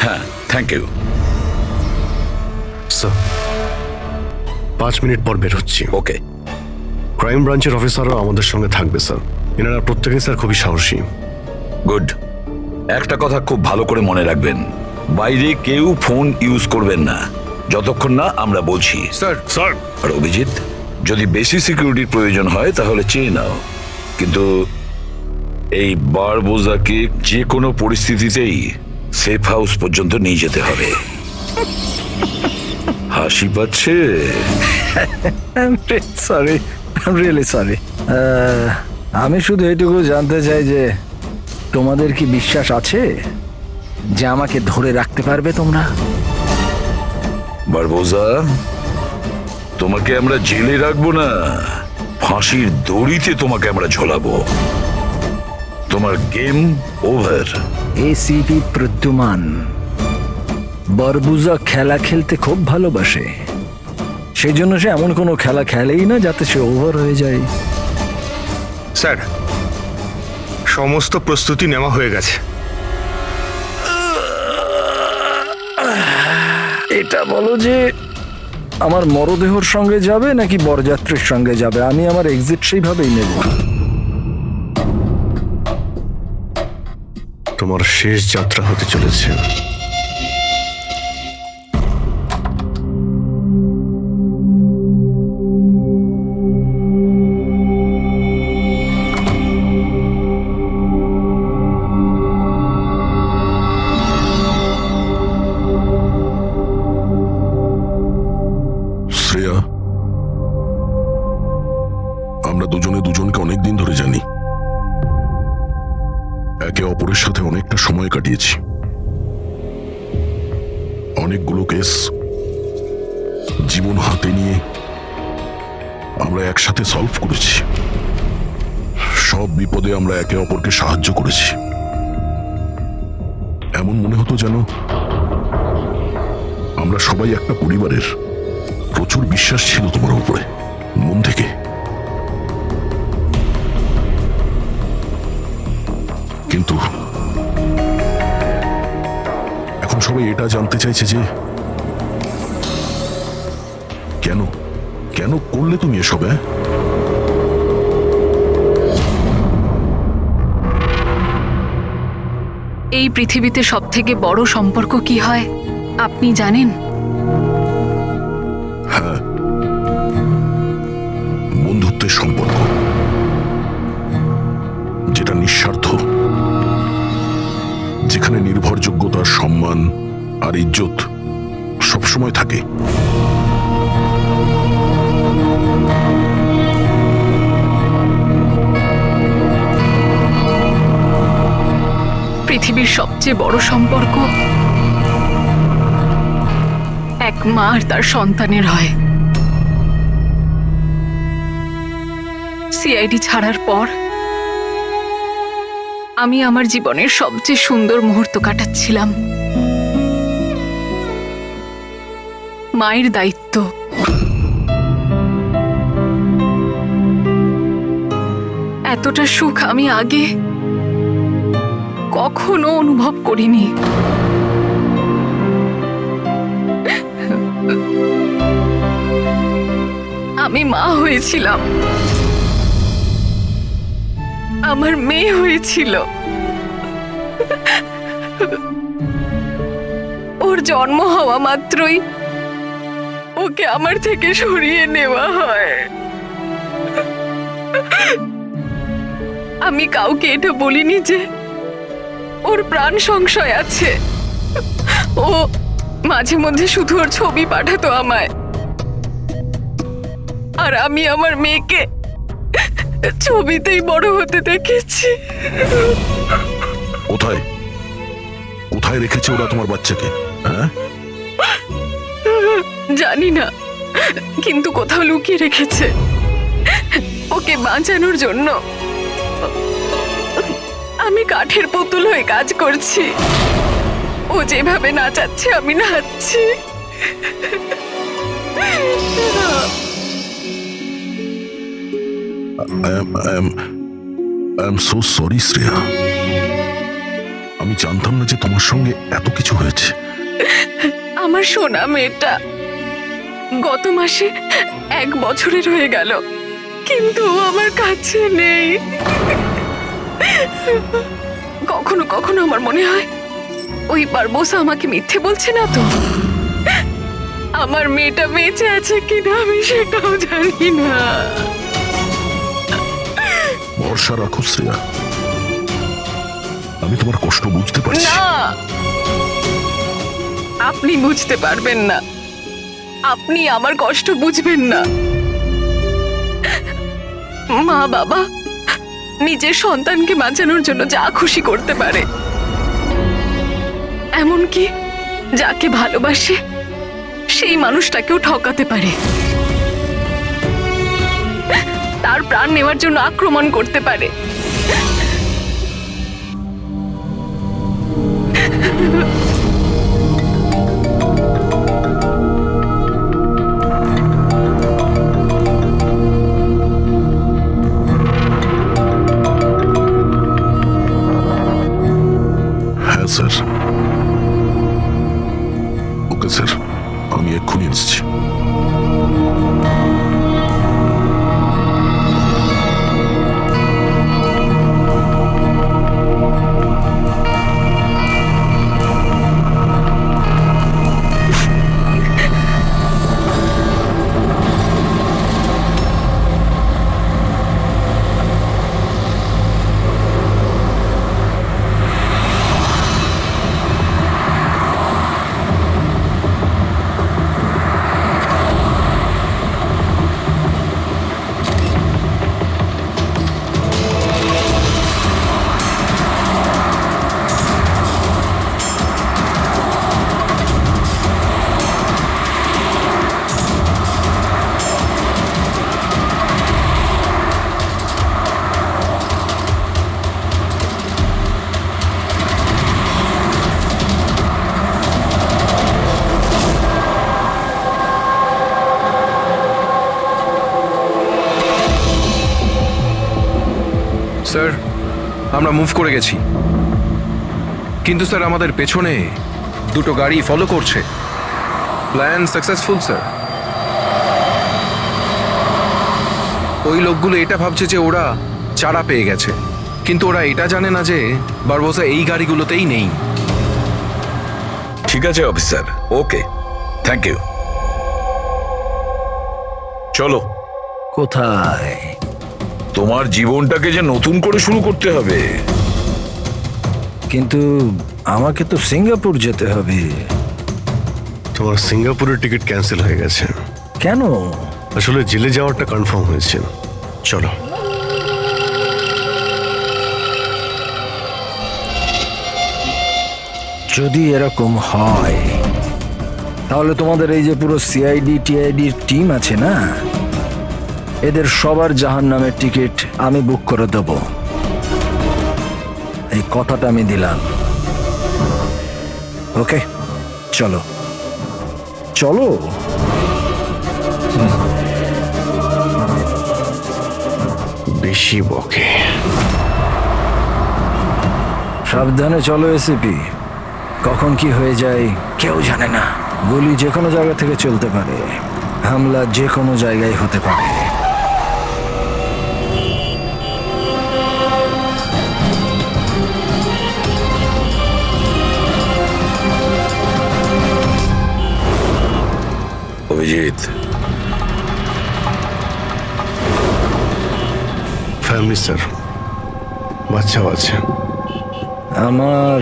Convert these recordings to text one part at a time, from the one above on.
হ্যাঁ, thank you. Sir 5 minute পর বের হচ্ছি। ওকে। ক্রাইম ব্রাঞ্চের অফিসারও আমাদের সঙ্গে থাকবে স্যার। এনারা প্রত্যেকেই স্যার খুবই সাহসী। গুড। একটা কথা খুব ভালো করে মনে রাখবেন, বাইরে কেউ ফোন ইউজ করবেন না যতক্ষণ না আমরা বলছি। স্যার স্যার আর অভিজিৎ, যদি বেশি সিকিউরিটির প্রয়োজন হয় তাহলে চেয়ে নাও, কিন্তু এই বারবোজাকে যে কোনো পরিস্থিতিতেই সেফ হাউস পর্যন্ত নিয়ে যেতে হবে। হাসি পাচ্ছে? Sorry, really sorry. আমি শুধু এটুকু জানতে চাই যে তোমাদের কি বিশ্বাস আছে যে আমাকে ধরে রাখতে পারবে তোমরা? বারবোজা, তোমাকে আমরা জেলে রাখবো না, ফাঁসির দড়িতে তোমাকে আমরা ঝোলাবো। তোমার গেম ওভার। এসিপি প্রদ্যুমান বারবুজা খেলা খেলতে খুব ভালোবাসে, সেই জন্য সে এমন কোনো খেলা খেলেই না যাতে সে ওভার হয়ে যায়। স্যার, সমস্ত প্রস্তুতি নেওয়া হয়ে গেছে। এটা বলো যে আমার মরদেহর সঙ্গে যাবে নাকি বরযাত্রীর সঙ্গে যাবে? আমি আমার এক্সিট সেইভাবেই নেব। তোমার শেষ যাত্রা হতে চলেছে। শ্রেয়া, আমরা দুজনে দুজনকে অনেকদিন ধরে জানি, একে অপরের সাথে অনেকটা সময় কাটিয়েছি, অনেকগুলো কেস জীবন হাতে নিয়ে আমরা একসাথে সলভ করেছি, সব বিপদে আমরা একে অপরকে সাহায্য করেছি। এমন মনে হতো যেন আমরা সবাই একটা পরিবারের। প্রচুর বিশ্বাস ছিল তোমার উপরে, মন থেকে। কিন্তু এখন সবাই এটা জানতে চাইছে যে কেন কেন করলে তুমি এসব? এই পৃথিবীতে সবথেকে বড় সম্পর্ক কি হয় আপনি জানেন? হ্যাঁ, বন্ধুত্বের সম্পর্ক, যেটা নিঃস্বার্থ, যেখানে নির্ভরযোগ্যতা, সম্মান আর ইজ্জত সবসময় থাকে। পৃথিবীর সবচেয়ে বড় সম্পর্ক এক মা আর তার সন্তানের হয়। সিআইডি ছাড়ার পর আমি আমার জীবনের সবচেয়ে সুন্দর মুহূর্ত কাটাচ্ছিলাম। মায়ের দায়িত্ব, এতটা সুখ আমি আগে কখনো অনুভব করিনি। আমি মা হয়েছিলাম, আমার মেয়ে হয়েছিল। ওর জন্ম হওয়া মাত্রই ওকে আমার থেকে সরিয়ে নেওয়া হয়। আমি কাউকে এটা বলিনি যে ওর প্রাণ সংশয় আছে। ও মাঝে মধ্যে শুধু ওর ছবি পাঠাতো আমায়, আর আমি আমার মেয়েকে ছবিতেই বড় হতে দেখেছি। কোথায় কোথায় রেখেছে ওরা তোমার বাচ্চাকে? হ্যাঁ, জানি না, কিন্তু কোথাও লুকিয়ে রেখেছে ওকে বাঁচানোর জন্য। আমি কাঠের পুতুল হয়ে কাজ করছি, ও যেভাবে নাচাচ্ছে আমি নাচছি। I am so sorry, Shreya. আমি জানতাম না যে তোমার সঙ্গে এত কিছু হয়েছে। আমার সোনা মেয়েটা গত মাসে 1 বছরের হয়ে গেল, কিন্তু ও আমার কাছে নেই। কখনো কখনো আমার মনে হয় ওই বারবোসা আমাকে মিথ্যে বলছে না তো। আমার মেয়েটা বেঁচে আছে কিনা আমি সেটাও জানি না। ভরসা রাখো শ্রেয়া, আমি তোমার কষ্ট বুঝতে পারছি। না, আপনি বুঝতে পারবেন না, আপনি আমার কষ্ট বুঝবেন না। মা বাবা নিজের সন্তানকে বাঁচানোর জন্য যা খুশি করতে পারে, এমনকি যাকে ভালোবাসে সেই মানুষটাকেও ঠকাতে পারে, তার প্রাণ নেওয়ার জন্য আক্রমণ করতে পারে। হ্যাঁ স্যার। ওকে স্যার, আমি এক্ষুনি এসেছি। স্যার, আমরা মুভ করে গেছি, কিন্তু স্যার আমাদের পেছনে 2টো গাড়ি ফলো করছে। Plan successful sir. ওই লোকগুলো এটা ভাবছে যে ওরা চারা পেয়ে গেছে, কিন্তু ওরা এটা জানে না যে বারবোসা এই গাড়িগুলোতেই নেই। ঠিক আছে অফিসার, ওকে, থ্যাংক ইউ। চলো, কোথায়? তোমার জীবনটাকে যে নতুন করে শুরু করতে হবে। কিন্তু আমাকে তো সিঙ্গাপুর যেতে হবে। তোমার সিঙ্গাপুরের টিকিট ক্যান্সেল হয়ে গেছে। কেন? আসলে জেলে যাওয়াটা কনফার্ম হয়েছে। চলো। যদি এরকম হয় তাহলে তোমাদের এই যে পুরো সিআইডি টিআইডির টিম আছে না, এদের সবার জাহান্নামের টিকিট আমি বুক করে দেব। এই কথাটা আমি দিলাম। ওকে, চলো চলো। বেশি বকে। সাবধানে চলো এসিপি, কখন কি হয়ে যায় কেউ জানে না। গুলি যে কোনো জায়গা থেকে চলতে পারে, হামলা যে কোনো জায়গায় হতে পারে। অভিজিৎ, ফ্যামিলি স্যার, বাচ্চাও আছে। আমার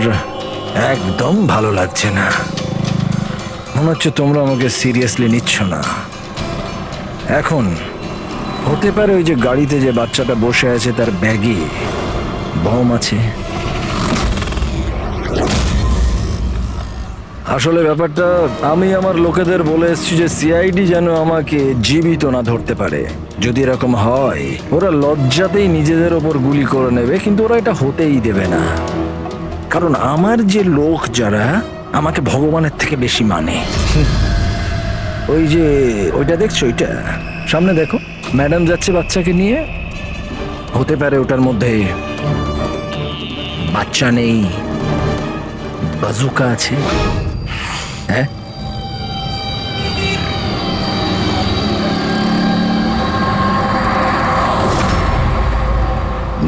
একদম ভালো লাগছে না। মনে হচ্ছে তোমরা আমাকে সিরিয়াসলি নিচ্ছ না। এখন হতে পারে ওই যে গাড়িতে যে বাচ্চাটা বসে আছে তার ব্যাগে বম আছে। আসলে ব্যাপারটা আমি আমার লোকেদের বলে এসেছি যে সিআইডি যেন আমাকে জীবিত না ধরতে পারে। যদি এরকম হয় ওরা লজ্জাতেই নিজেদের ওপর গুলি করে নেবে, কিন্তু ওরা এটা হতেই দেবে না। কারণ আমার যে লোক যারা আমাকে ভগবানের থেকে বেশি মানে। ওই যে ওইটা দেখছো, ওইটা সামনে দেখো, ম্যাডাম যাচ্ছে বাচ্চাকে নিয়ে। হতে পারে ওটার মধ্যে বাচ্চা নেই, বাজুকা আছে? হ্যাঁ,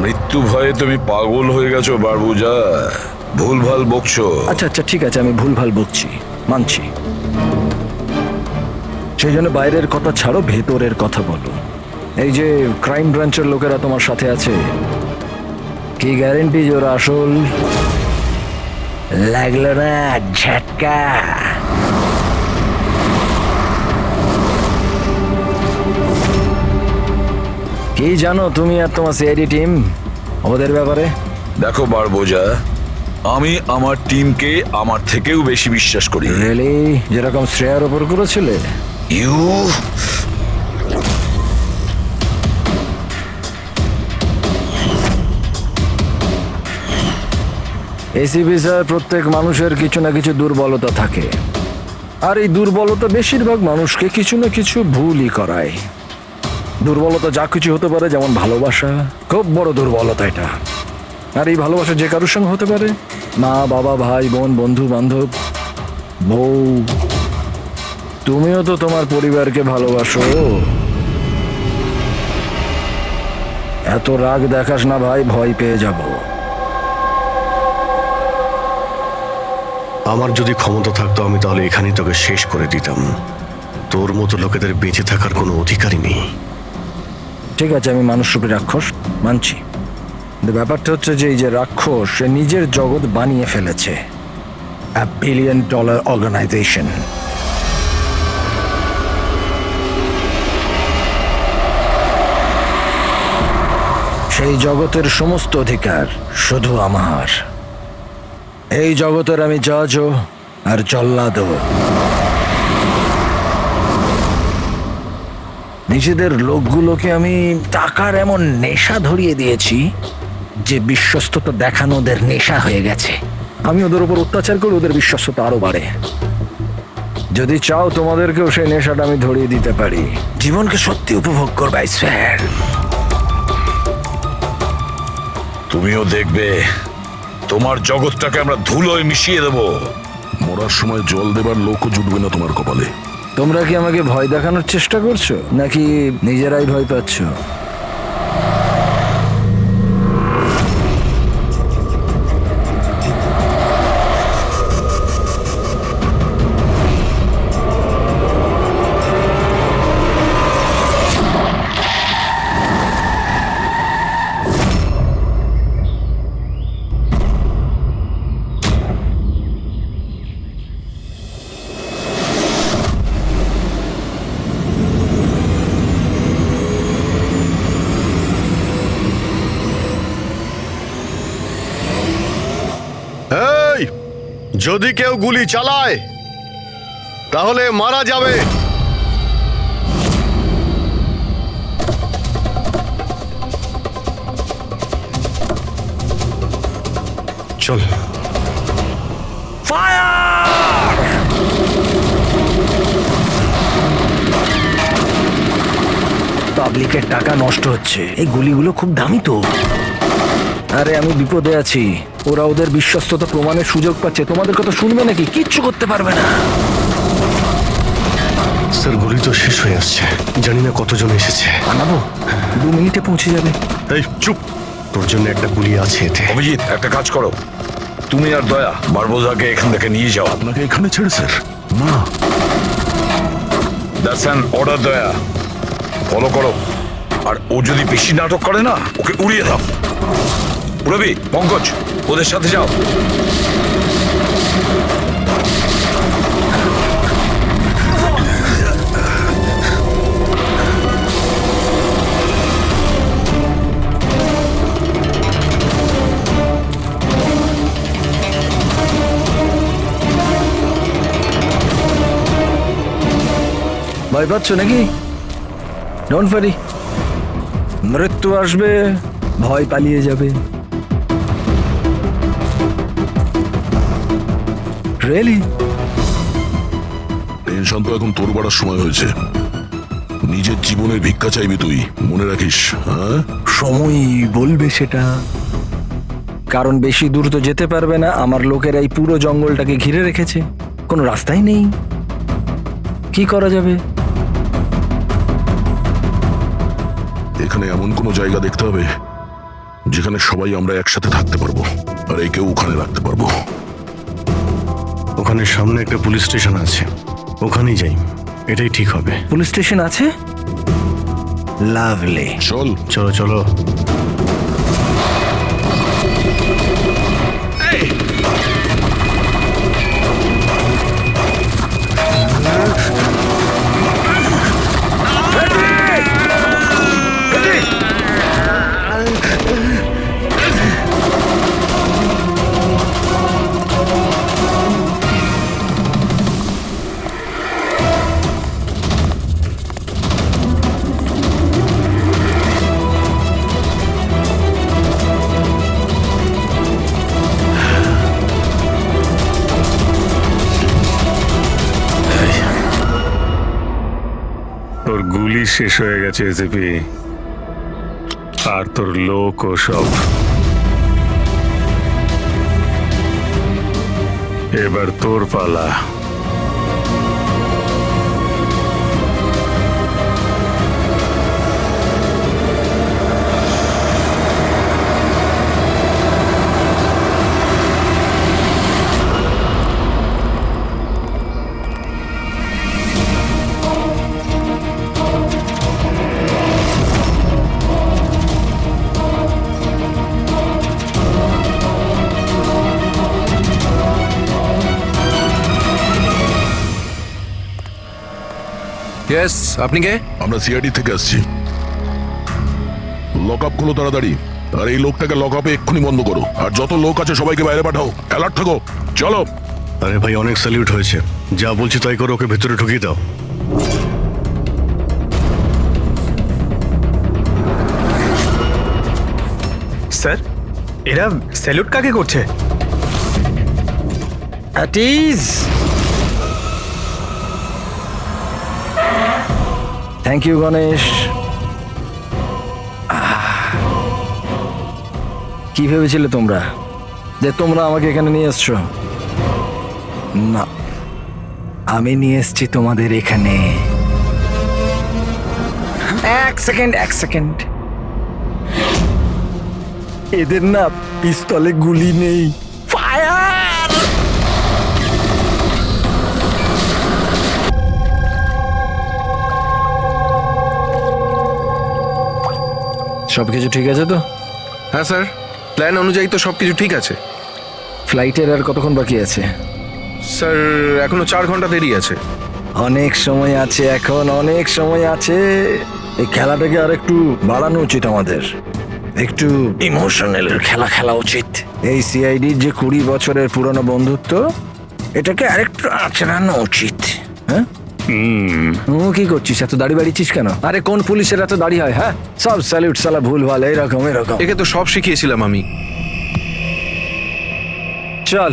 মৃত্যু ভয়ে তুমি পাগল হয়ে গেছো বারবুজা, ভুলভাল বকছো। আচ্ছা আচ্ছা ঠিক আছে, আমি ভুলভাল বকছি, মানছি। সেই জন্য বাইরের কথা ছাড়ো, ভেতরের কথা বলো। এই যে ক্রাইম ব্রাঞ্চের লোকেরা তোমার সাথে আছে, কি গ্যারেন্টি যে ওরা আসল? লাগলো না ঝটকা? কি জানো তুমি আর তোমার সিআইডি টিম ওদের ব্যাপারে? দেখো বারবোজা, আমি আমার টিমকে আমার থেকেও বেশি বিশ্বাস করি। রিয়েলি? যেরকম শ্রেয়ার ওপর করেছিলে? ইউ এসিপি স্যার, প্রত্যেক মানুষের কিছু না কিছু দুর্বলতা থাকে, আর এই দুর্বলতা বেশিরভাগ মানুষকে কিছু না কিছু ভুলই করায়। দুর্বলতা যা কিছু হতে পারে, যেমন ভালোবাসা, খুব বড় দুর্বলতা এটা। আর এই ভালোবাসা যে কারোর সঙ্গে হতে পারে, মা বাবা, ভাই বোন, বন্ধু বান্ধব, বউ। তুমিও তো তোমার পরিবারকে ভালোবাসো। এত রাগ দেখাস না ভাই, ভয় পেয়ে যাব। আমার যদি ক্ষমতা থাকতো আমি তাহলে এখানেই তোকে শেষ করে দিতাম। তোর মতো লোকেদের বেঁচে থাকার কোনো অধিকারই নেই। ঠিক আছে, আমি মানুষরূপী রাক্ষস মানছি, কিন্তু ব্যাপারটা হচ্ছে যে এই যে রাক্ষস, সে নিজের জগৎ বানিয়ে ফেলেছে, $1 বিলিয়ন অর্গানাইজেশন। সেই জগতের সমস্ত অধিকার শুধু আমার। এই জগতের আমি জজও আর জল্লাদও। নিজেদের লোকগুলোকে আমি টাকার এমন নেশা ধরিয়ে দিয়েছি যে বিশ্বস্ততা দেখানো ওদের নেশা হয়ে গেছে। আমি ওদের উপর অত্যাচার করে ওদের বিশ্বস্ততা আরো বাড়ে। যদি চাও তোমাদেরকেও সেই নেশাটা আমি ধরিয়ে দিতে পারি। জীবনকে সত্যি উপভোগ করবে স্যার। তুমিও দেখবে তোমার জগৎটাকে আমরা ধুলোয় মিশিয়ে দেবো। মরার সময় জল দেবার লোকও জুটবে না তোমার কপালে। তোমরা কি আমাকে ভয় দেখানোর চেষ্টা করছো, নাকি নিজেরাই ভয় পাচ্ছ? এই, যদি কেউ গুলি চালায় তাহলে মারা যাবে। চল। পাবলিকের টাকা নষ্ট হচ্ছে, এই গুলিগুলো খুব দামি তো। আরে আমি বিপদে আছি, ওরা ওদের বিশ্বস্ততা প্রমাণের সুযোগ পাচ্ছে। তোমাদের কথা শুনবে নাকি? কিচ্ছু করতে পারবে না। স্যার, গুলি তো শেষ হয়ে আসছে, জানি না কতজন এসেছে। বানাবো, 2 মিনিটে পৌঁছে যাবে। এই চুপ, তোর জন্য একটা গুলি আছে এতে। অভিজিৎ, একটা কাজ করো, তুমি আর দয়া বারবোজাকে এখান থেকে নিয়ে যাও। আপনাকে এখানে ছেড়ে স্যার? না, দ্যাটস অ্যান অর্ডার দয়া। ফলো করো, আর ও যদি বেশি নাটক করে না, ওকে উড়িয়ে দাও। রবি, পঙ্কজ, ওদের সাথে যাও। ভয় পাচ্ছ নাকি? ডোন্ট ওয়ারি, মৃত্যু আসবে, ভয় পালিয়ে যাবে। রিয়েলি? টেনশন তো এখন তোর বাড়ার সময় হয়েছে। নিজের জীবনের ভিক্ষা চাইবি তুই, মনে রাখিস। হ্যাঁ, সময় বলবে সেটা। কারণ বেশি দূর তো যেতে পারবে না, আমার লোকেরা এই পুরো জঙ্গলটাকে ঘিরে রেখেছে, কোনো রাস্তাই নেই। কি করা যাবে? এখানে এমন কোনো জায়গা দেখতে হবে যেখানে সবাই আমরা একসাথে থাকতে পারবো, আর একেও ওখানে রাখতে পারবো। ওখানে সামনে একটা পুলিশ স্টেশন আছে, ওখানেই যাই, এটাই ঠিক হবে। পুলিশ স্টেশন আছে? লাভলি। চল। চলো চলো। তোর গুলি শেষ হয়ে গেছে এসিপি, আর তোর লোক ও সব। এবার তোর পালা। ইয়েস, আপনি কে? আমরা সিআইডি থেকে আসছি। লক আপ খোলো তাড়াতাড়ি, আর এই লোকটাকে লক আপে এক্ষুনি বন্ধ করো, আর যত লোক আছে সবাইকে বাইরে পাঠাও, অ্যালার্ট থাকো। চলো। আরে ভাই, অনেক স্যালিউট হয়েছে, যা বলছি তাই করো, ওকে ভেতরে ঢুকিয়ে দাও। স্যার, এরা স্যালুট কাকে করছে? Thank you Ganesh. কি ভেবেছিলে তোমরা যে তোমরা আমাকে এখানে নিয়ে এসছো? না, আমি নিয়ে এসছি তোমাদের এখানে। এক সেকেন্ড। এদের না পিস্তলে গুলি নেই। ফায়ার! সবকিছু ঠিক আছে তো? হ্যাঁ স্যার, প্ল্যান অনুযায়ী তো সবকিছু ঠিক আছে। ফ্লাইটের আর কতক্ষণ বাকি আছে? স্যার, এখনো 4 ঘন্টা দেরি আছে। অনেক সময় আছে, এখন অনেক সময় আছে। এই খেলাটাকে আর একটু বাড়ানো উচিত আমাদের, একটু ইমোশনাল খেলা উচিত। এই সিআইডির যে 20 বছরের পুরনো বন্ধুত্ব, এটাকে আরেকটু আঁচড়ানো উচিত। হ্যাঁ, কি করছিস? এত দাড়ি বাড়িছিস কেন? আরে কোন পুলিশের এত দাড়ি হয়? হ্যাঁ, সব স্যালিউট সালা ভুল ভাল এরকম। একে তো সব শিখিয়েছিলাম আমি। চল।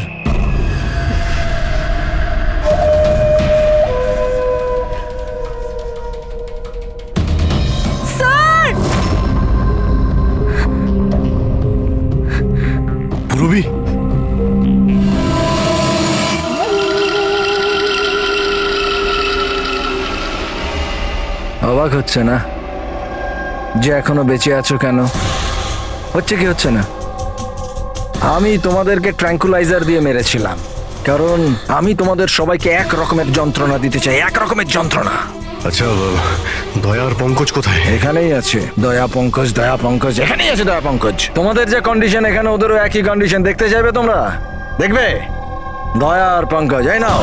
পুরবি, অবাক হচ্ছে না যে এখনো বেঁচে আছো? কেন হচ্ছে? কি হচ্ছে না? আমি তোমাদেরকে ট্র্যাঙ্কুলাইজার দিয়ে মেরেছিলাম, কারণ আমি তোমাদের সবাইকে এক রকমের যন্ত্রণা দিতে চাই, এক রকমের যন্ত্রণা। আচ্ছা, দয়া আর পঙ্কজ কোথায়? এখানেই আছে দয়া পঙ্কজ, এখানেই আছে দয়া পঙ্কজ। তোমাদের যে কন্ডিশন, এখানে ওদেরও একই কন্ডিশন। দেখতে চাইবে তোমরা? দেখবে? দয়া আর পঙ্কজ, এই নাও।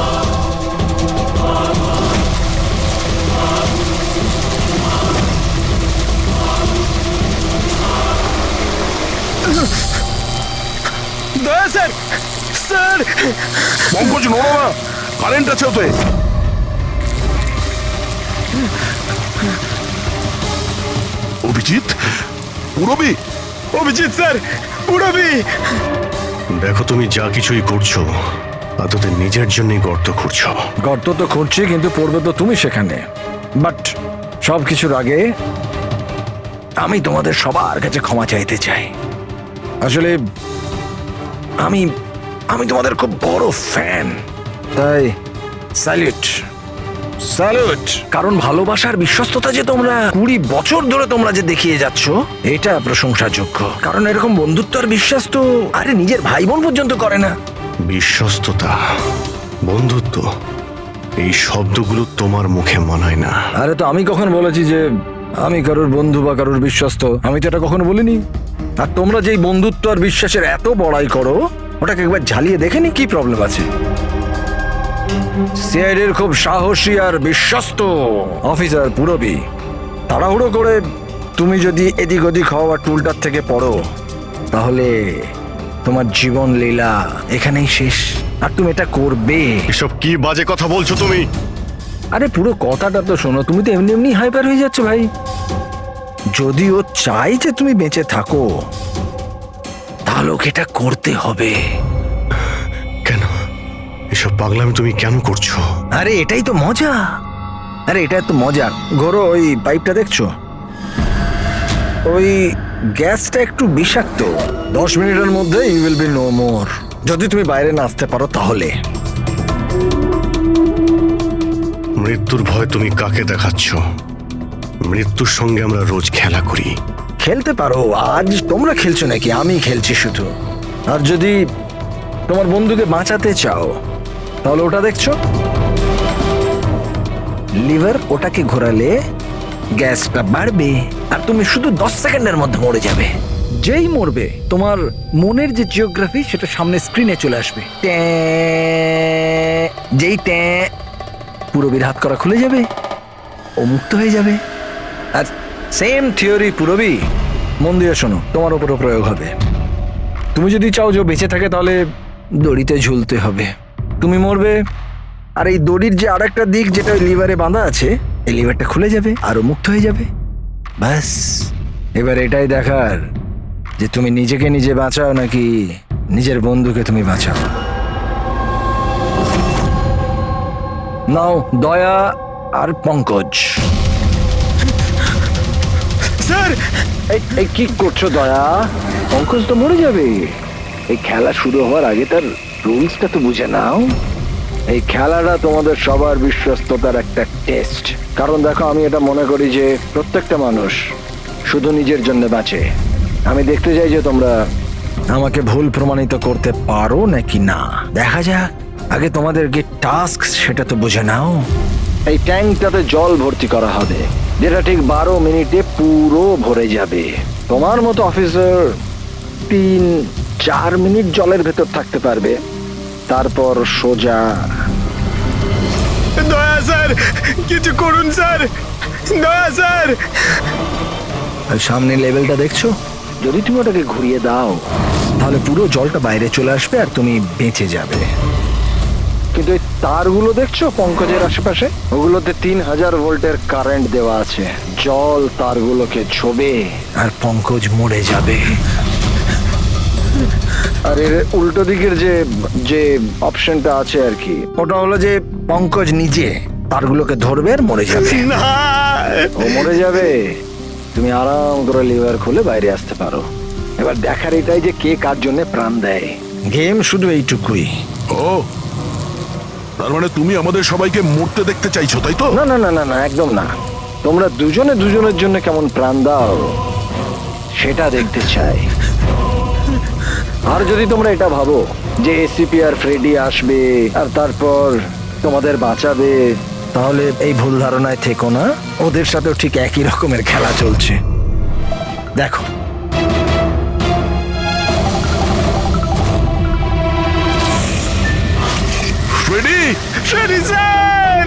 দয়া স্যার, স্যার! পঙ্কজ, নড়ো না, কারেন্ট আছে ওতে। অভিজিৎ, পুরবি। অভিজিৎ স্যার, পুরবি! দেখো, তুমি যা কিছুই করছো আদতে নিজের জন্যই গর্ত খুঁড়ছো। গর্ত তো খুঁড়ছি, কিন্তু পড়বে তো তুমি সেখানে। বাট সব কিছুর আগে আমি তোমাদের সবার কাছে ক্ষমা চাইতে চাই। আসলে আমি আমি তোমাদের খুব বড় ফ্যান, তাই স্যালুট স্যালুট। কারণ ভালোবাসার বিশ্বস্ততা যে তোমরা 20 বছর ধরে তোমরা যে দেখিয়ে যাচ্ছ, এটা প্রশংসাযোগ্য। কারণ এরকম বন্ধুত্ব আর বিশ্বাস তো আরে নিজের ভাই বোন পর্যন্ত করে না। বিশ্বস্ততা, বন্ধুত্ব, এই শব্দগুলো তোমার মুখে মানায় না। আরে তো আমি কখন বলেছি যে আমি কারোর বন্ধু বা কারোর বিশ্বস্ত? আমি তো এটা কখনো বলিনি। আর তোমরা যেই বন্ধুত্ব আর বিশ্বাসের এত বড়াই করো, ওটাকে একবার ঝালিয়ে দেখেনি কি প্রবলেম আছে? সিআইডির খুব সাহসী আর বিশ্বস্ত অফিসার পুরবি, তাড়াহুড়ো করে তুমি যদি এদিক ওদিক হওয়া টুলটার থেকে পড়ো, তাহলে তোমার জীবন লীলা এখানেই শেষ। আর তুমি এটা করবে। এসব কি বাজে কথা বলছো তুমি? আরে পুরো কথাটা তো শোনো, তুমি তো এমনি এমনি হাইপার হয়ে যাচ্ছ ভাই। যদি ও চাই যে তুমি বেঁচে থাকো, তাহলে ওকে এটা করতে হবে। কেন এসব পাগলামি তুমি কেন করছো? আরে এটাই তো মজা। আরে এটা তো মজা। ঘোরো, ওই পাইপটা দেখছো? ওই গ্যাসটা একটু বিষাক্ত। 10 মিনিটের মধ্যে you will be no more. যদি তুমি বাইরে না আসতে পারো তাহলে। মৃত্যুর ভয় তুমি কাকে দেখাচ্ছ? মৃত্যুর সঙ্গে আমরা রোজ খেলা করি। খেলতে পারো, আজ তোমরা খেলছো নাকি? আমি খেলছি শুধু। আর যদি তোমার বন্ধুকে বাঁচাতে চাও, তাহলে ওটা দেখছো লিভার, ওটাকে ঘোরালে গ্যাসটা বাড়বে আর তুমি শুধু 10 সেকেন্ডের মধ্যে মরে যাবে। যেই মরবে, তোমার মনের যে জিওগ্রাফি সেটা সামনে স্ক্রিনে চলে আসবে। যেই পুরবীর হাত করা খুলে যাবে, ও মুক্ত হয়ে যাবে। আর সেম থিওরি পুরবী, মন দিয়ে শোনো, তোমার উপরও প্রয়োগ হবে। তুমি যদি চাও যে ও বেঁচে থাকে, তাহলে দড়িতে ঝুলতে হবে। তুমি মরবে, আর এই দড়ির যে আরেকটা দিক যেটা ওই লিভারে বাঁধা আছে, এই লিভারটা খুলে যাবে আর ও মুক্ত হয়ে যাবে। ব্যাস, এবার এটাই দেখার যে তুমি নিজেকে নিজে বাঁচাও নাকি নিজের বন্ধুকে তুমি বাঁচাও। নাও দয়া আর পঙ্কজ। স্যার, এই কি করছো দয়া? পঙ্কজ তো মরে যাবে। এই খেলা শুরু হওয়ার আগে তার রুলসটা তো বুঝে নাও। এই খেলাটা তোমাদের সবার বিশ্বস্ততার একটা টেস্ট। কারণ দেখো, আমি এটা মনে করি যে প্রত্যেকটা মানুষ শুধু নিজের জন্য বাঁচে। আমি দেখতে চাই যে তোমরা আমাকে ভুল প্রমাণিত করতে পারো নাকি না। দেখা যাক। আগে তোমাদেরকে টাস্ক সেটা তো বুঝে নাও। এই ট্যাঙ্কটাতে জল ভর্তি করা হবে, যেটা ঠিক 12 মিনিটে পুরো ভরে যাবে। তোমার মতো অফিসার 3-4 মিনিট জলের ভেতর থাকতে পারবে, তারপর সোজা। দয়া স্যার, কিছু করুন স্যার, দয়া স্যার। সামনে লেভেলটা দেখছো? যদি তুমি ওটাকে ঘুরিয়ে দাও, তাহলে পুরো জলটা বাইরে চলে আসবে আর তুমি বেঁচে যাবে। কিন্তু এই তারগুলো দেখছো পঙ্কজের আশেপাশে, ওগুলোতে 3000 ভোল্টের কারেন্ট দেওয়া আছে। জল তারগুলোকে ছোবে আর পঙ্কজ মরে যাবে। আর এর উল্টো দিকের যে যে অপশনটা আছে আর কি, ওটা হলো যে পঙ্কজ নিজে তারগুলোকে ধরবে আর মরে যাবে। ও মরে যাবে, তুমি আরাম করে লিভার খুলে বাইরে আসতে পারো। এবার দেখার এটাই যে কে কার জন্য প্রাণ দেয়। গেম শুধু এইটুকুই। ও, তার মানে তুমি আমাদের সবাইকে মরতে দেখতে চাইছো, তাই তো? না না না না না, একদম না। তোমরা দুজনে দুজনের জন্য কেমন প্রাণ দাও সেটা দেখতে চাই। আর যদি তোমরা এটা ভাবো যে এসিপি আর ফ্রেডি আসবে আর তারপর তোমাদের বাঁচাবে, তাহলে এই ভুল ধারণায় থেকো না। ওদের সাথেও ঠিক একই রকমের খেলা চলছে। দেখো, ফ্রেডি, ফ্রেডি স্যার!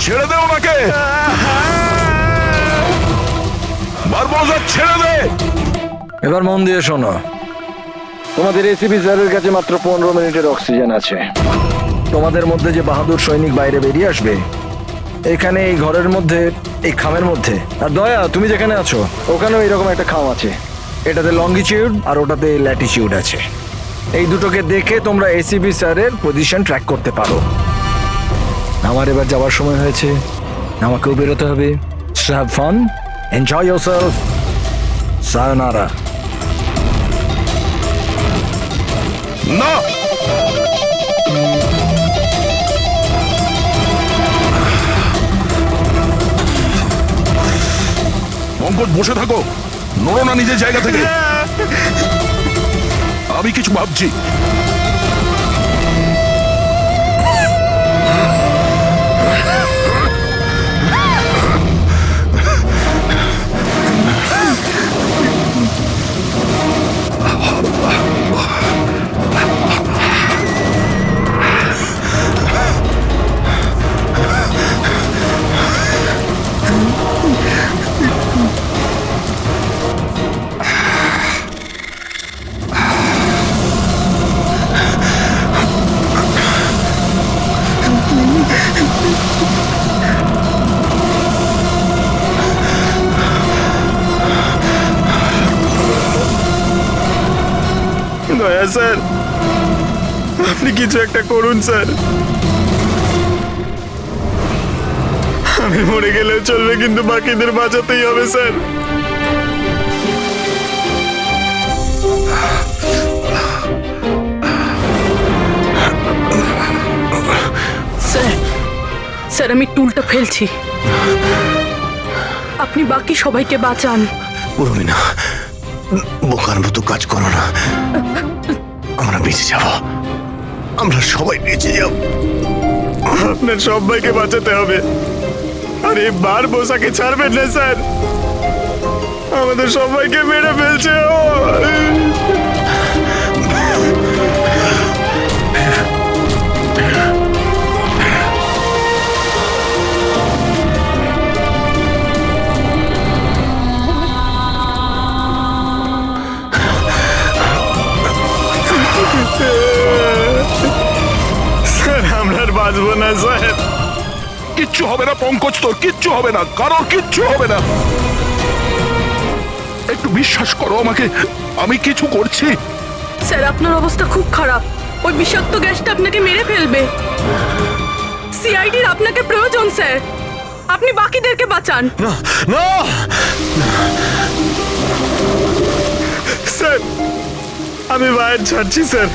ছেড়ে দে ওনাকে, বারবোজা ছেড়ে দে। এবার মন দিয়ে শোনো। তোমাদের এসিপি স্যারের কাছে মাত্র 15 মিনিটের অক্সিজেন আছে। তোমাদের মধ্যে যে বাহাদুর সৈনিক বাইরে বেরিয়ে আসবে, এখানে এই ঘরের মধ্যে, এই খামের মধ্যে। আর দয়া, তুমি যেখানে আছো ওখানেও এরকম একটা খাম আছে। এটাতে লঙ্গিটিউড আর ওটাতে ল্যাটিটিউড আছে। এই দুটোকে দেখে তোমরা এসিপি স্যারের পজিশন ট্র্যাক করতে পারো। আমার এবার যাওয়ার সময় হয়েছে, আমাকেও বেরোতে হবে। So have fun, enjoy yourself, সায়োনারা। না, পঙ্কজ বসে থাকো, নড়ো না নিজের জায়গা থেকে। আমি কিছু ভাবছি। দয়া স্যার, আপনি কিছু একটা করুন স্যার। আমি মরে গেলেও চলবে, কিন্তু বাকিদের বাঁচাতেই হবে স্যার। স্যার, স্যার আমি টুলটা ফেলছি, আপনি বাকি সবাইকে বাঁচান। উর্মিনা, বোকার মতো কাজ করো না। আমরা বেঁচে যাব, আমরা সবাই বেঁচে যাব। আপনার সবাইকে বাঁচাতে হবে, আর এই বার বোসাকে ছাড়বেন না স্যার। আমাদের সবাইকে মেরে ফেলছে ও। স্যার আমরা আর বাঁচবো না স্যার। কিচ্ছু হবে না পঙ্কজ, তোর কিচ্ছু হবে না, কারোর কিচ্ছু হবে না। একটু বিশ্বাস করো আমাকে, আমি কিছু করছি। স্যার আপনার অবস্থা খুব খারাপ, ওই বিষাক্ত গ্যাসটা আপনাকে মেরে ফেলবে। সিআইডির আপনাকে প্রয়োজন স্যার, আপনি বাকিদেরকে বাঁচান। না না স্যার, আমি বাইরে ছাড়ছি স্যার।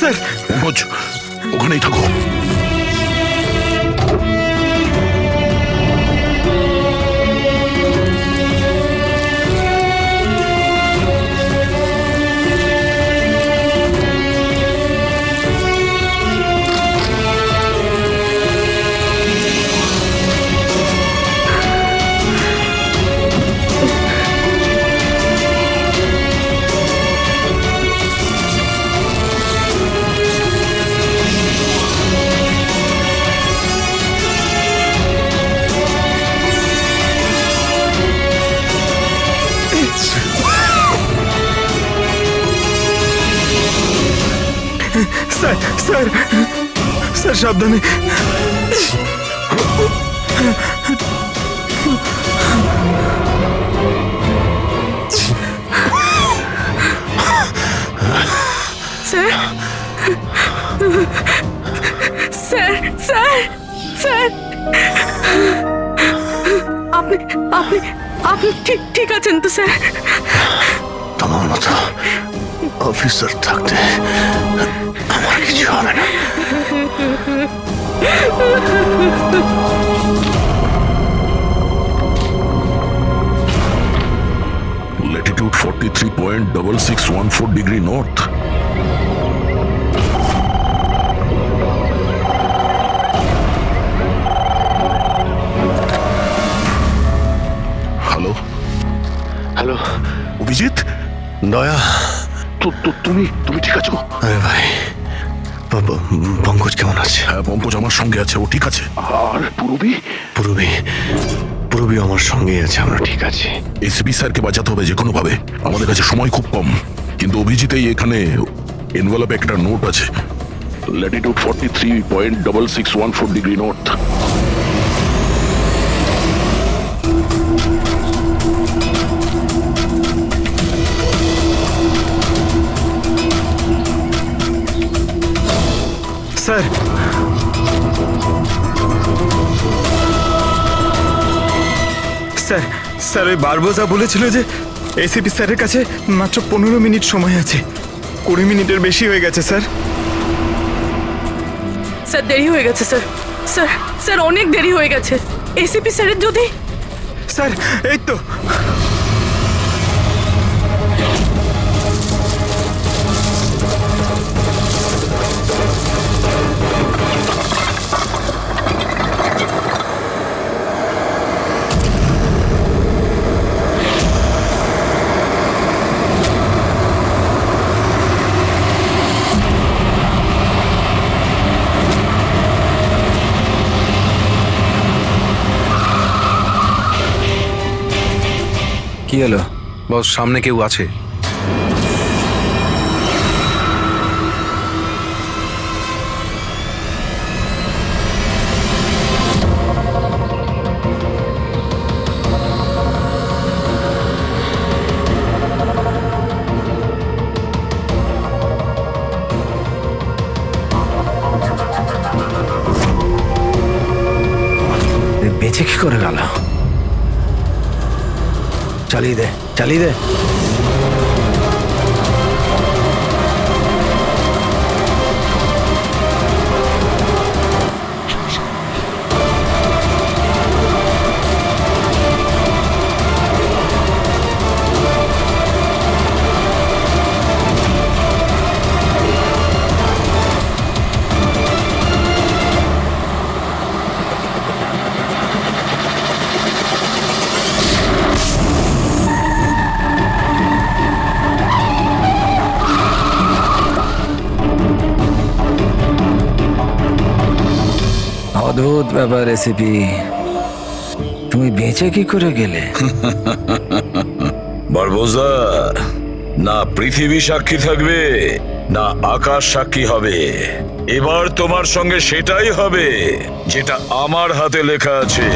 স্যার পঙ্কজ, ওখানেই থাকো। স্যার স্যার স্যার সাবধানে। স্যার স্যার স্যার স্যার আপনি আপনি আপনি ঠিক ঠিক আছেন তো স্যার? তোমার মতো অফিসার থাকতে আমার কিছু হবে না। Latitude 43.6614 degree north. Hello hello Abhijit, দয়া। তুমি তুমি ঠিক আছো? আরে ভাই, পঙ্কজ কেমন আছে? হ্যাঁ, পঙ্কজ আমার সঙ্গে আছে, ও ঠিক আছে। আর পূরবী? পূরবী আমার সঙ্গেই আছে, আমরা ঠিক আছি। এসপি স্যারকে বাঁচাতে হবে যে কোনো ভাবে, আমাদের কাছে সময় খুব কম। কিন্তু অভিজিতেই এখানে এনভেলপে একটা নোট আছে, Latitude 43.6614 degree north. Sir sir sir ওই বারবোজা বলেছিল যে এসিপি স্যারের কাছে মাত্র 15 মিনিট সময় আছে। 20 মিনিটের বেশি হয়ে গেছে স্যার। স্যার দেরি হয়ে গেছে স্যার। স্যার স্যার অনেক দেরি হয়ে গেছে। এসিপি স্যারের যদি স্যার এই তো কি হলো? বস, সামনে কেউ আছে। বেঁচে কি করে গেল? চালিয়ে দে, চালিয়ে দে। অদ্ভুত ব্যাপার রেসিপি, তুমি বেঁচে কি করে গেলে? বারবোজা, না পৃথিবী সাক্ষী থাকবে না আকাশ সাক্ষী হবে। এবার তোমার সঙ্গে সেটাই হবে যেটা আমার হাতে লেখা আছে।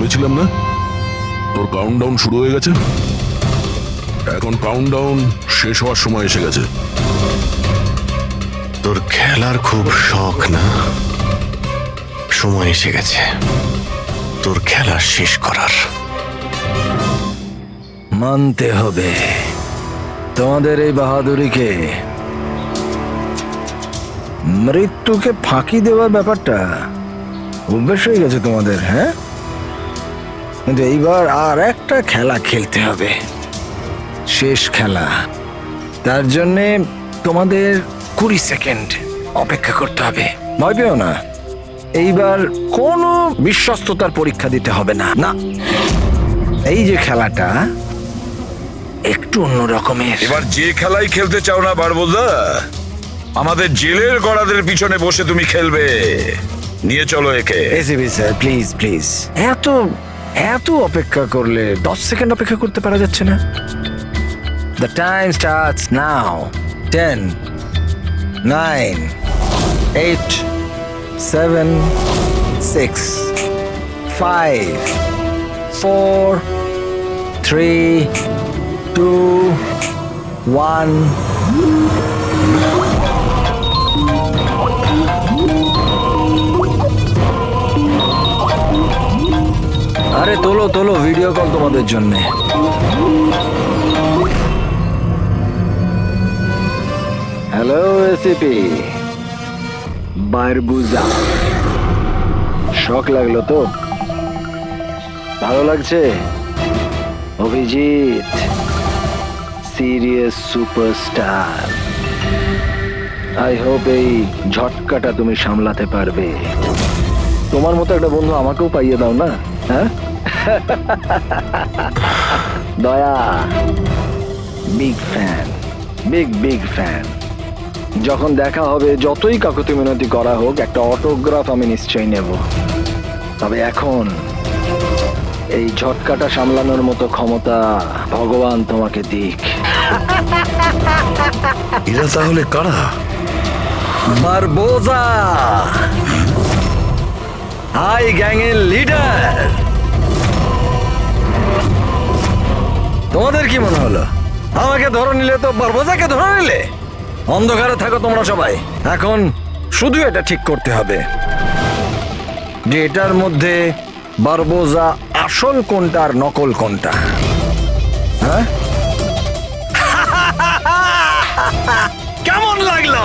বলেছিলাম না, তোর কাউন্টডাউন শুরু হয়ে গেছে। এখন কাউন্টডাউন শেষ হওয়ার সময় এসে গেছে। তোর খেলার খুব শখ না? সময় এসে গেছে তোর খেলা শেষ করার। মানতে হবে তোমাদের এই বাহাদুরিকে। মৃত্যুকে ফাঁকি দেওয়ার ব্যাপারটা অভ্যেস হয়ে গেছে তোমাদের, হ্যাঁ? কিন্তু এইবার আর একটা খেলা খেলতে হবে, শেষ খেলা। তার জন্যে তোমাদের 20 সেকেন্ড অপেক্ষা করতে হবে। ভয় পেও না, এইবার কোনো বিশ্বস্ততার পরীক্ষা দিতে হবে না। না, এই যে খেলাটা একটু অন্য রকমের। এবার যে খেলাই খেলতে চাও না বারবোজা, আমাদের জেলের গড়াদের পিছনে বসে তুমি খেলবে। নিয়ে চলো একে। এসিবি স্যার, প্লিজ প্লিজ, এত এত অপেক্ষা করলে 10 সেকেন্ড অপেক্ষা করতে পারা যাচ্ছে না? The time starts now. 10, 9, 8, 7, 6, 5, 4, 3, 2, 1. আরে তোলো তোলো, ভিডিও কল তোমাদের জন্য। হ্যালো এসিপি বারবুজা, শখ লাগলো তো? ভালো লাগছে? Abhijit serious superstar, I hope এই ঝটকাটা তুমি সামলাতে পারবে। তোমার মতো একটা বন্ধু আমাকেও পাইয়ে দাও না, হ্যাঁ? দয়া বিগ ফ্যান, বিগ ফ্যান। যখন দেখা হবে, যতই কাকুতি মিনতি করা হোক, একটা অটোগ্রাফ আমি নিশ্চয়ই নেব। তবে এখন এই ঝটকাটা সামলানোর মতো ক্ষমতা ভগবান তোমাকে দিক। এরা তাহলে কারা? বারবোজা, হাই গ্যাংয়ের লিডার। তোমাদের কি মনে হলো আমাকে ধরে নিলে তো বারবোজাকে ধরে নিলে? অন্ধকারে থাকো তোমরা সবাই। এখন শুধু এটা ঠিক করতে হবে যে এটার মধ্যে বারবোজা আসল কোনটা আর নকল কোনটা, হ্যাঁ? কেমন লাগলো?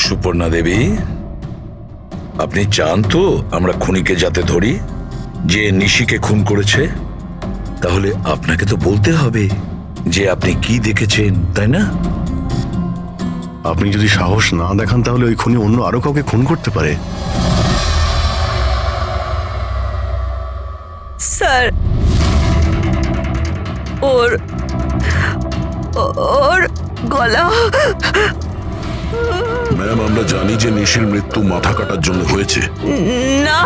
সুপর্ণা দেবী, আপনি চান তো আমরা খুনিকে যাতে ধরি, যে নিশিকে খুন করেছে? তাহলে আপনাকে তো বলতে হবে যে আপনি কি দেখেছেন, তাই না? আপনি যদি সাহস না দেখান তাহলে ওই খুনি অন্য আরো কাউকে খুন করতে পারে। স্যার, ওর ওর গলা। ম্যাম, আমরা জানি যে নিশির মৃত্যু মাথা কাটার জন্য হয়েছে। না,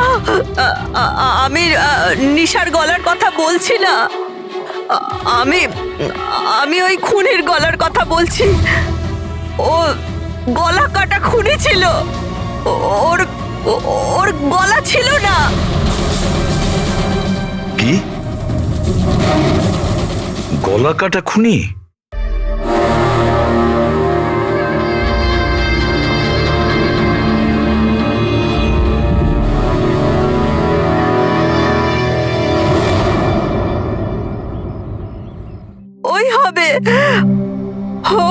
আমি নিশার গলার কথা বলছি না। আমি আমি ওই খুনির গলার কথা বলছি। ও গলা কাটা খুনি ছিল, ওর ওর গলা ছিল না। কি? গলা কাটা খুনি? ওই হবে,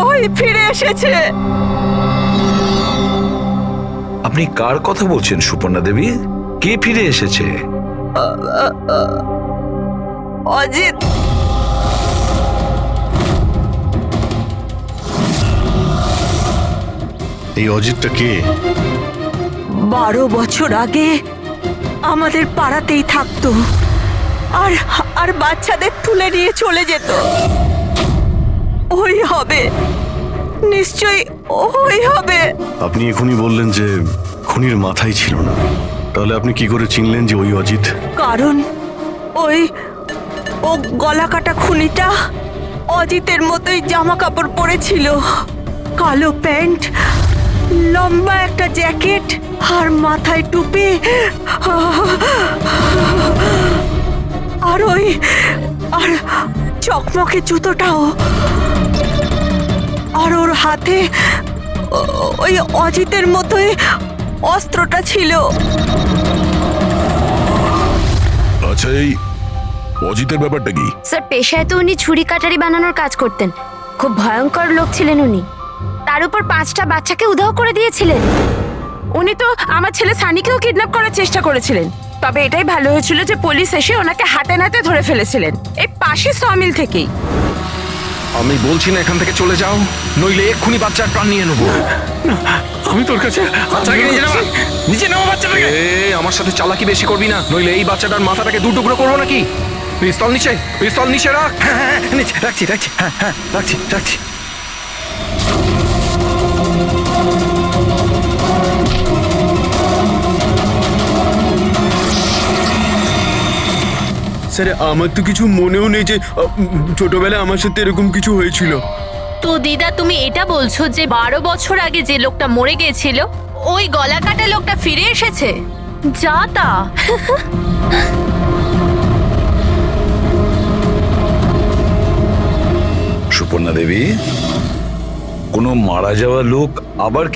ওই ফিরে এসেছে। আপনি কার কথা বলছেন সুপর্ণা দেবী? কে ফিরে এসেছে? অজিত। এই অজিতটা কে? 12 বছর আগে আমাদের পাড়াতেই থাকতো, আর আর বাচ্চাদের তুলে নিয়ে চলে যেত। ওই হবে, নিশ্চয়ই ওই হবে। আপনি এখনই বললেন যে খুনির মাথায় ছিল না, তাহলে আপনি কি করে চিনলেন যে ওই অজিত? কারণ ও গলা কাটা খুনিটা অজিতের মতোই জামা কাপড় পরেছিল, কালো প্যান্ট, লম্বা একটা জ্যাকেট আর মাথায় টুপি, আর আর চকমকে জুতোটাও, আর ওর হাতে ওই অজিতের মতোই অস্ত্রটা ছিল। আচ্ছা, এই অজিতের ব্যাপারটা কি? স্যার, পেশায় তো উনি ছুরি কাটারি বানানোর কাজ করতেন। খুব ভয়ঙ্কর লোক ছিলেন উনি। তার উপর 5টা বাচ্চাকে উধাও করে দিয়েছিলেন। উনি তো আমার ছেলে সানিকেও কিডন্যাপ করার চেষ্টা করেছিলেন। তবে এটাই ভালো হয়েছিল যে পুলিশ এসে ওনাকে হাতে নাতে ধরে ফেলেছিলেন, এই পাশে সমিল থেকেই। আমি বলছি না এখান থেকে চলে যাও, নইলে এক্ষুনি বাচ্চার প্রাণ নিয়ে নেবো। আমি তোর কাছে বাচ্চাটাকে নিচে নামা বাচ্চাটাকে। আমার সাথে চালাকি বেশি করবি না, নইলে এই বাচ্চাটার মাথাটাকে 2 টুকরো করবো নাকি। পিস্তল নিচে রাখ। রাখছি রাখছি, হ্যাঁ হ্যাঁ রাখছি রাখছি। স্যার, আমার তো কিছু মনেও নেই যে ছোটবেলায় আমার সাথে এরকম কিছু হয়েছিল। তো দিদা, তুমি এটা বলছো যে 12 বছর আগে যে লোকটা মরে গিয়েছিল ওই গলা কাটা লোকটা ফিরে এসেছে? যা তা। সুপর্ণা দেবী, কোনো মারা যাওয়া লোক আবার